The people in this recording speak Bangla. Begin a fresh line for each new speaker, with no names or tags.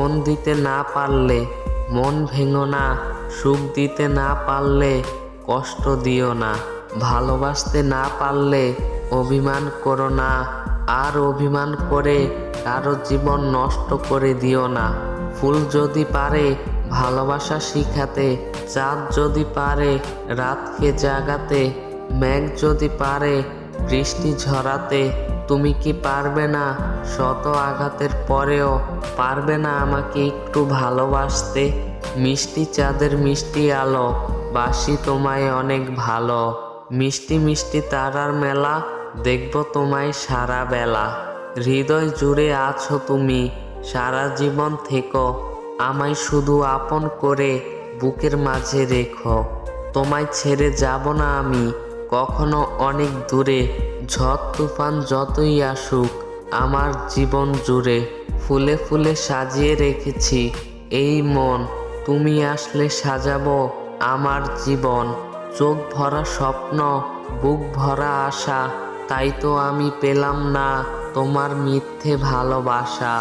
মন দিতে না পারলে মন ভেঙো না, সুখ দিতে না পারলে কষ্ট দিও না, ভালোবাসতে না পারলে অভিমান করো না, আর অভিমান করে কারো জীবন নষ্ট করে দিও না। ফুল যদি পারে ভালোবাসা শিখাতে, চাঁদ যদি পারে রাতকে জাগাতে, মেঘ যদি পারে বৃষ্টি ঝরাতে, তুমি কি পারবে না শত আঘাতের পরেও পারবে না আমাকে একটু ভালোবাসতে? মিষ্টি চাঁদের মিষ্টি আলো, বাসি তোমায় অনেক ভালো, মিষ্টি মিষ্টি তারার মেলা, দেখব তোমায় সারা বেলা। হৃদয় জুড়ে আছো তুমি, সারা জীবন থেকো, আমায় শুধু আপন করে বুকের মাঝে রেখো। তোমায় ছেড়ে যাব না আমি কখনো অনেক দূরে, ঝড় তুফান যতই আসুক আমার জীবন জুড়ে। ফুলে ফুলে সাজিয়ে রেখেছি এই মন, তুমি আসলে সাজাবো আমার জীবন। চোখ ভরা স্বপ্ন, বুক ভরা আশা, তাই তো আমি পেলাম না তোমার মিথ্যে ভালোবাসা।